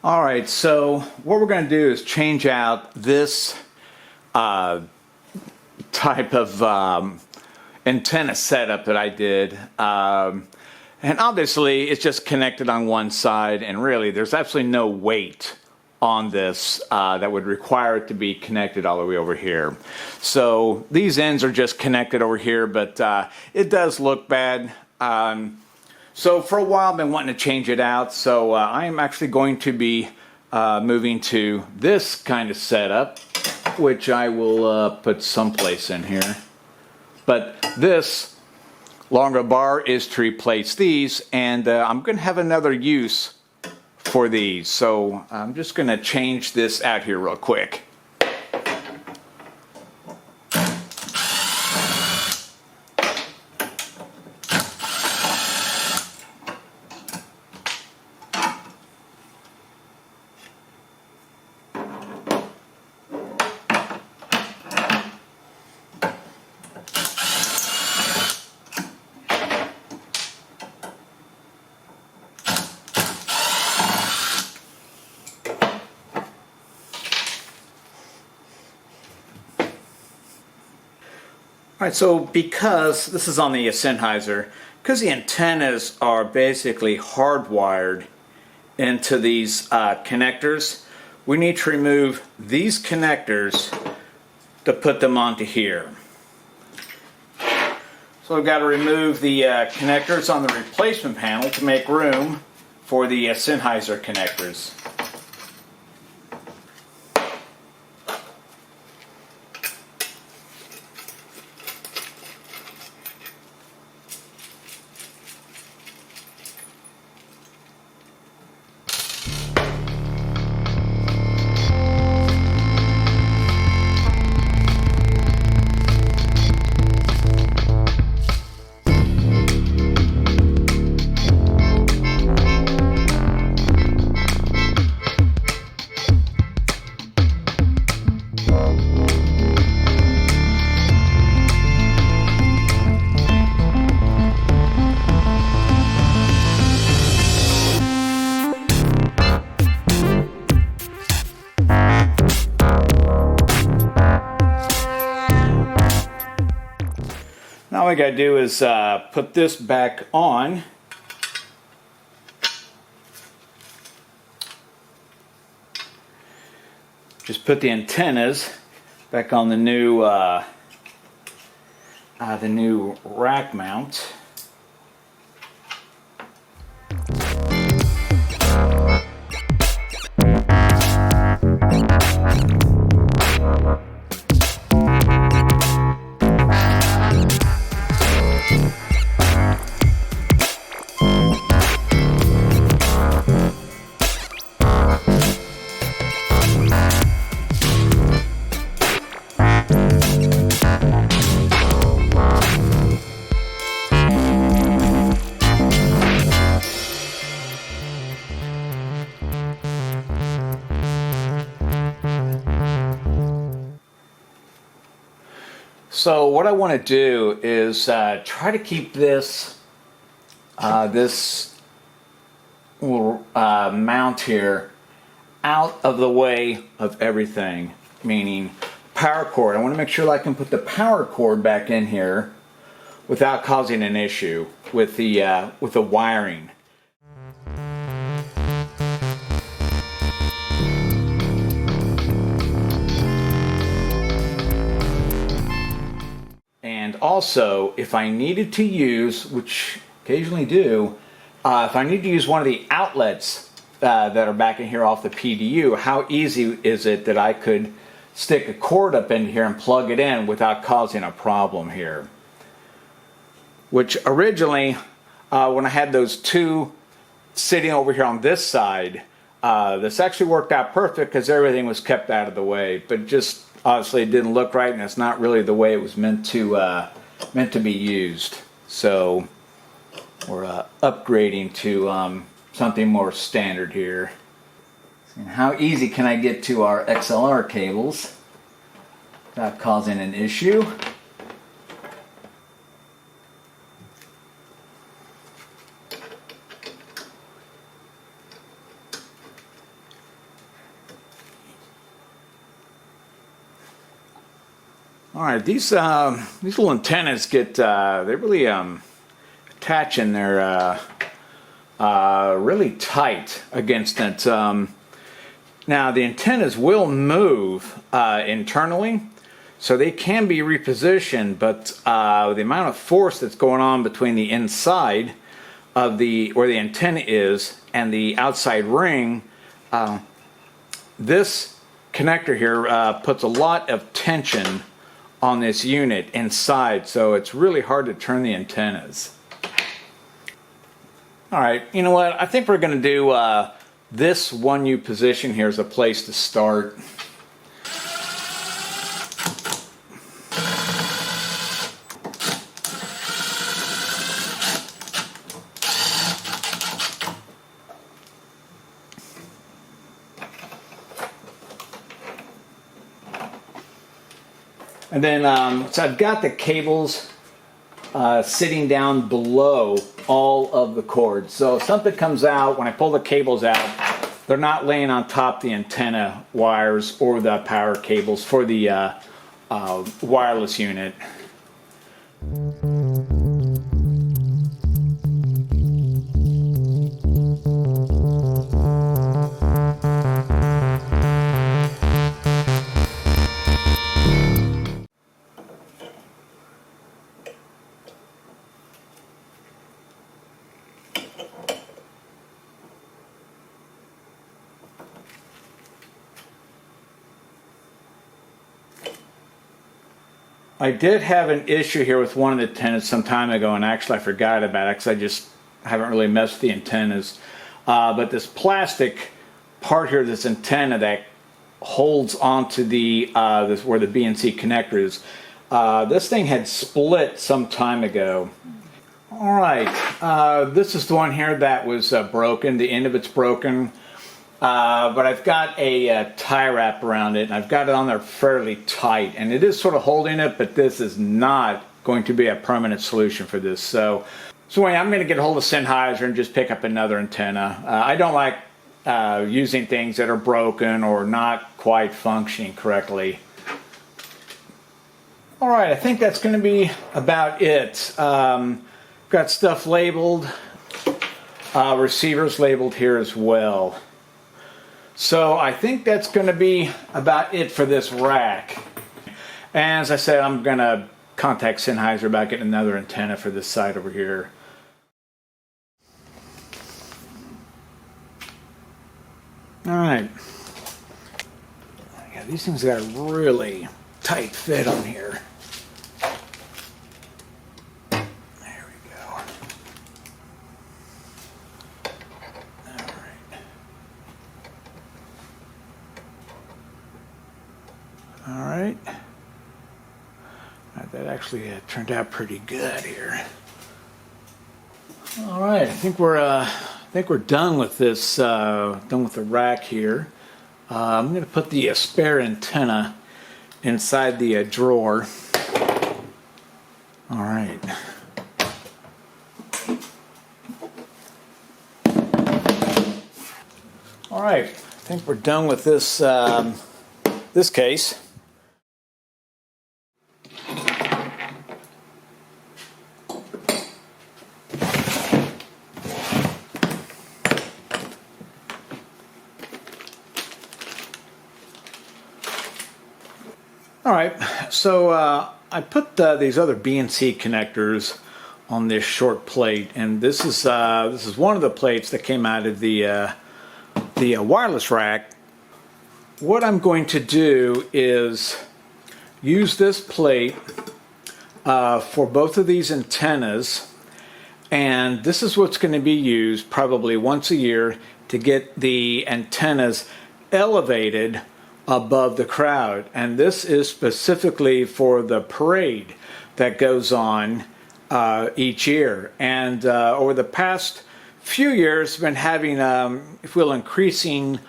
All right, so what we're going to do is change out this type of antenna setup that I did. And obviously it's just connected on one side, and really there's absolutely no weight on this that would require it to be connected all the way over here. So these ends are just connected over here, but it does look bad. So for a while I've been wanting to change it out, so I am actually going to be moving to this kind of setup, which I will put someplace in here. But this longer bar is to replace these, and I'm going to have another use for these. So I'm just going to change this out here real quick. Alright, so because this is on the Sennheiser, because the antennas are basically hardwired into these connectors, we need to remove these connectors to put them onto here. So we've got to remove the connectors on the replacement panel to make room for the Sennheiser connectors. Now all we gotta do is put this back on. Just put the antennas back on the new rack mount. So what I want to do is try to keep this little mount here out of the way of everything, meaning power cord. I want to make sure that I can put the power cord back in here without causing an issue with the wiring. And also, if I needed to use, which occasionally do, if I need to use one of the outlets that are back in here off the PDU, how easy is it that I could stick a cord up in here and plug it in without causing a problem here? Which originally, when I had those two sitting over here on this side, this actually worked out perfect because everything was kept out of the way, but just obviously it didn't look right, and it's not really the way it was meant to be used. So we're upgrading to something more standard here. And how easy can I get to our XLR cables without causing an issue? All right, these little antennas get they really attach in there really tight against it. Now the antennas will move internally, so they can be repositioned, but the amount of force that's going on between the inside of where the antenna is and the outside ring, this connector here puts a lot of tension on this unit inside, so it's really hard to turn the antennas. All right, you know what? I think we're going to do this 1U position here as a place to start. And then, so I've got the cables sitting down below all of the cords. So if something comes out, when I pull the cables out, they're not laying on top of the antenna wires or the power cables for the wireless unit. I did have an issue here with one of the antennas some time ago, and actually I forgot about it because I just haven't really messed with the antennas. But this plastic part here, this antenna that holds onto the where the BNC connector is, this thing had split some time ago. All right, this is the one here that was broken. The end of it's broken. But I've got a tie wrap around it, and I've got it on there fairly tight, and it is sort of holding it, but this is not going to be a permanent solution for this. So anyway, I'm going to get a hold of Sennheiser and just pick up another antenna. I don't like using things that are broken or not quite functioning correctly. All right, I think that's going to be about it. Got stuff labeled, receivers labeled here as well. So I think that's going to be about it for this rack. And as I said, I'm going to contact Sennheiser about getting another antenna for this side over here. All right. Yeah, these things got a really tight fit on here. There we go. All right. That actually turned out pretty good here. All right, I think we're done with this. Done with the rack here. I'm going to put the spare antenna inside the drawer. All right. All right, I think we're done with this this case. All right, so I put these other BNC connectors on this short plate, and this is one of the plates that came out of the wireless rack. What I'm going to do is use this plate for both of these antennas, and this is what's going to be used probably once a year to get the antennas elevated above the crowd. And this is specifically for the parade that goes on each year. And over the past few years, been having, if you will, increasing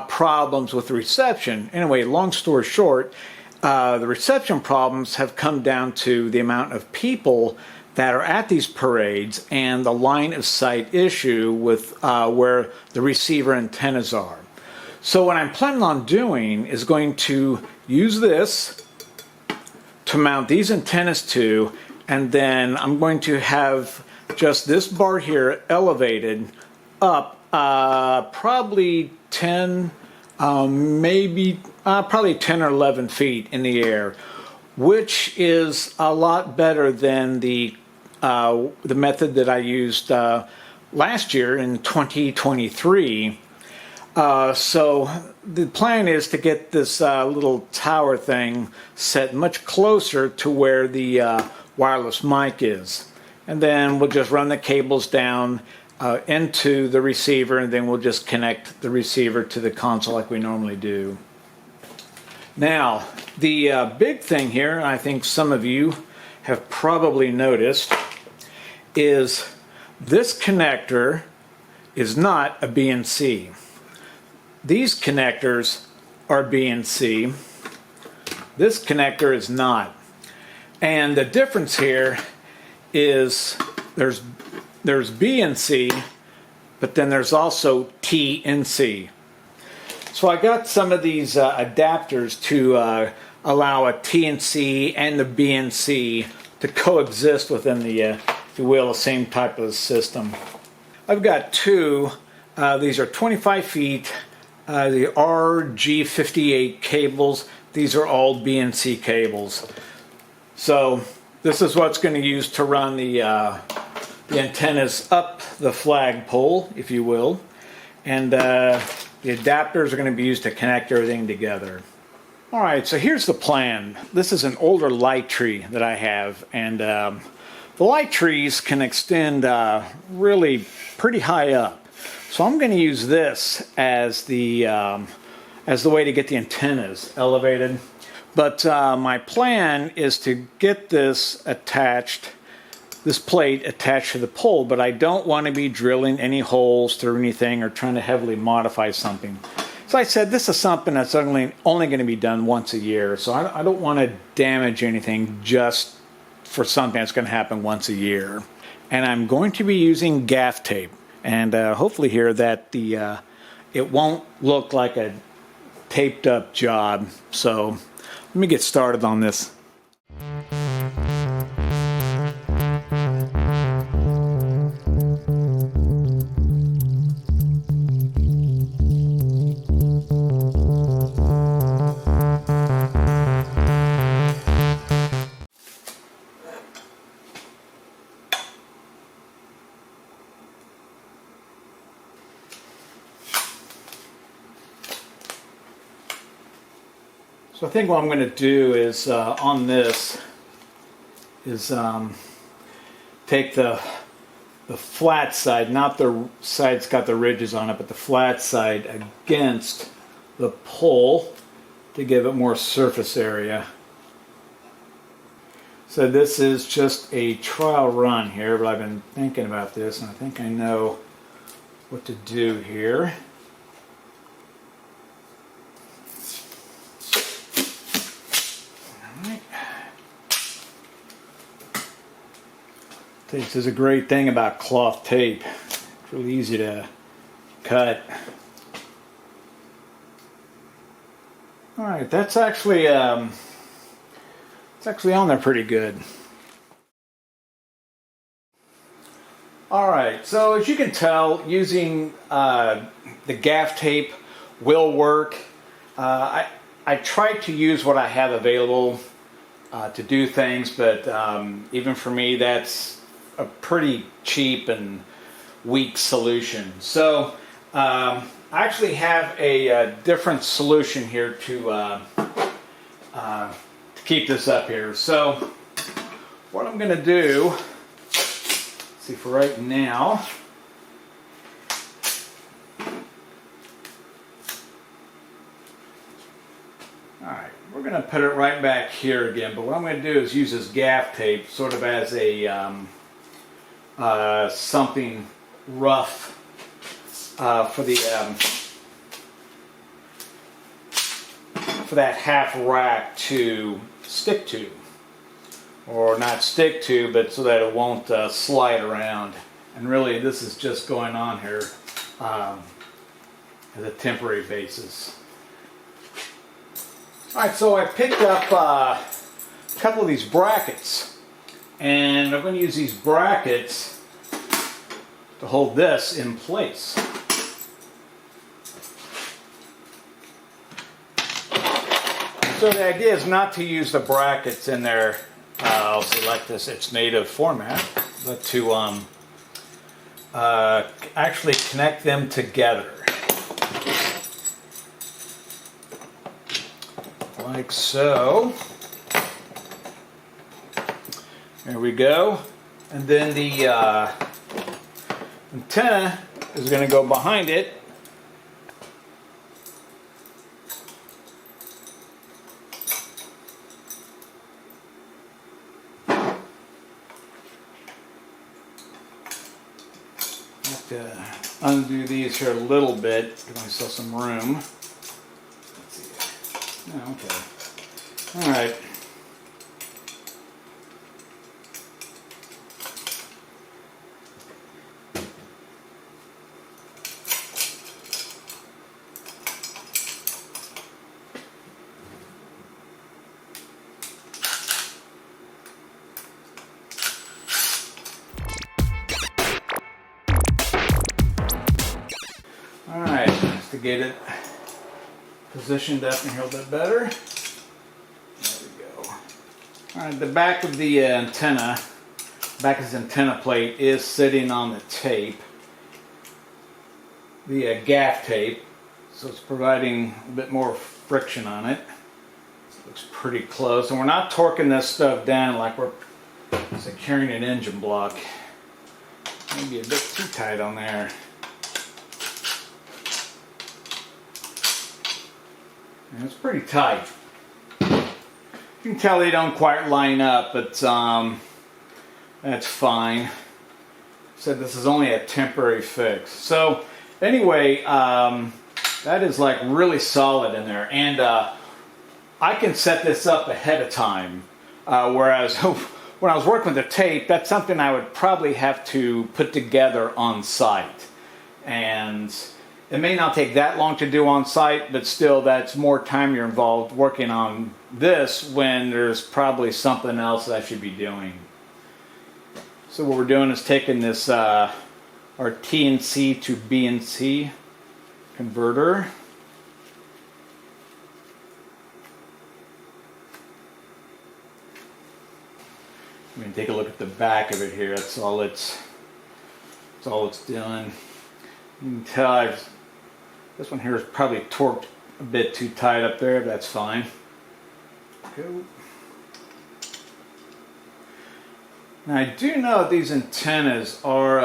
problems with the reception. Anyway, long story short, the reception problems have come down to the amount of people that are at these parades and the line of sight issue with where the receiver antennas are. So what I'm planning on doing is going to use this to mount these antennas to, and then I'm going to have just this bar here elevated up probably 10, probably 10 or 11 feet in the air, which is a lot better than the method that I used last year in 2023. So the plan is to get this little tower thing set much closer to where the wireless mic is. And then we'll just run the cables down into the receiver, and then we'll just connect the receiver to the console like we normally do. Now, the big thing here, and I think some of you have probably noticed, is this connector is not a BNC. These connectors are BNC. This connector is not. And the difference here is there's BNC, but then there's also TNC. So I got some of these adapters to allow a TNC and the BNC to coexist within the, if you will, the same type of system. I've got two. These are 25 feet. The RG58 cables. These are all BNC cables. So this is what's going to use to run the antennas up the flagpole, if you will. And the adapters are going to be used to connect everything together. Alright, so here's the plan. This is an older light tree that I have, and the light trees can extend really pretty high up. So I'm going to use this as the way to get the antennas elevated. But my plan is to get this attached, this plate attached to the pole, but I don't want to be drilling any holes through anything or trying to heavily modify something. So I said this is something that's only going to be done once a year, so I don't want to damage anything just for something that's going to happen once a year. And I'm going to be using gaff tape, and hopefully here that it won't look like a taped up job. So let me get started on this. So I think what I'm going to do is on this is take the flat side, not the side that's got the ridges on it, but the flat side against the pole to give it more surface area. So this is just a trial run here, but I've been thinking about this and I think I know what to do here. This is a great thing about cloth tape. It's really easy to cut. All right, that's actually on there pretty good. All right, so as you can tell, using the gaff tape will work. I try to use what I have available to do things, but even for me, that's a pretty cheap and weak solution. So I actually have a different solution here to keep this up here. So what I'm going to do, see for right now, alright, we're going to put it right back here again, but what I'm going to do is use this gaff tape sort of as a something rough for the for that half rack to stick to, or not stick to, but so that it won't slide around. And really, this is just going on here as a temporary basis. All right, so I picked up couple of these brackets, and I'm going to use these brackets to hold this in place. So the idea is not to use the brackets in their, I'll select this, its native format, but to actually connect them together. Like so. There we go. And then the antenna is going to go behind it. Have to undo these here a little bit, give myself some room. Let's see. Oh, okay. All right. Alright, just to get it positioned up in here a little bit better. There we go. Alright, the back of the antenna, back of this antenna plate is sitting on the tape, the gaff tape, so it's providing a bit more friction on it. Looks pretty close, and we're not torquing this stuff down like we're securing an engine block. Maybe a bit too tight on there. And it's pretty tight. You can tell they don't quite line up, but that's fine. Said this is only a temporary fix. So anyway, that is like really solid in there, and I can set this up ahead of time. Whereas when I was working with the tape, that's something I would probably have to put together on site, and it may not take that long to do on site, but still that's more time you're involved working on this when there's probably something else I should be doing. So what we're doing is taking this our TNC to BNC converter. I'm going to take a look at the back of it here. That's all it's doing. You can tell this one here is probably torqued a bit too tight up there, but that's fine. Go. Now I do know these antennas are,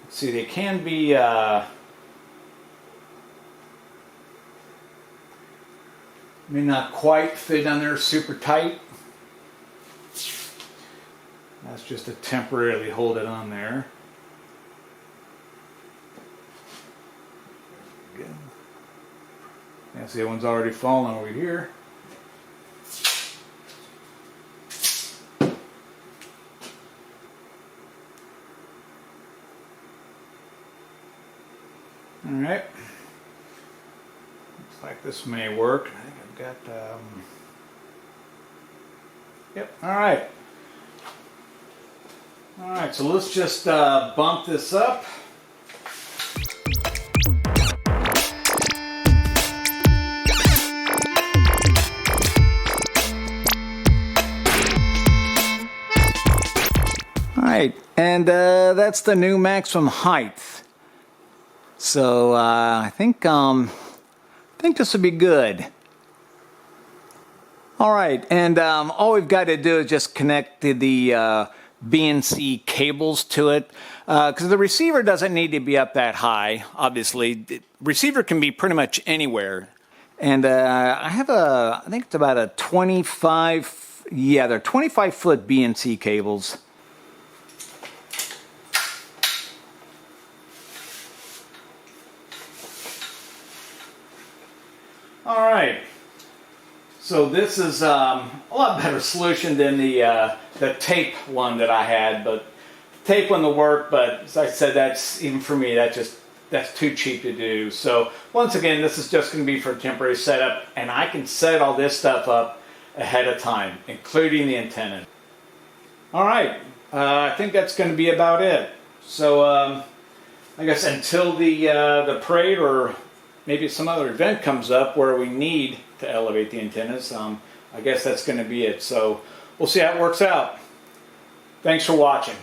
let's see, they can be, may not quite fit on there super tight. That's just to temporarily hold it on there. Good. Yeah, see, that one's already fallen over here. All right. Looks like this may work. I think I've got. Yep. All right. All right, so let's just bump this up. All right, and that's the new maximum height. So I think this would be good. All right, and all we've got to do is just connect the BNC cables to it, because the receiver doesn't need to be up that high. Obviously, the receiver can be pretty much anywhere. And I have I think it's about a 25. Yeah, they're 25-foot BNC cables. All right. So this is a lot better solution than the tape one that I had, but the tape one will work. But as I said, that's even for me. That just that's too cheap to do. So once again, this is just going to be for temporary setup, and I can set all this stuff up ahead of time, including the antenna. All right, I think that's going to be about it. So I guess until the parade or maybe some other event comes up where we need to elevate the antennas, I guess that's going to be it. So we'll see how it works out. Thanks for watching.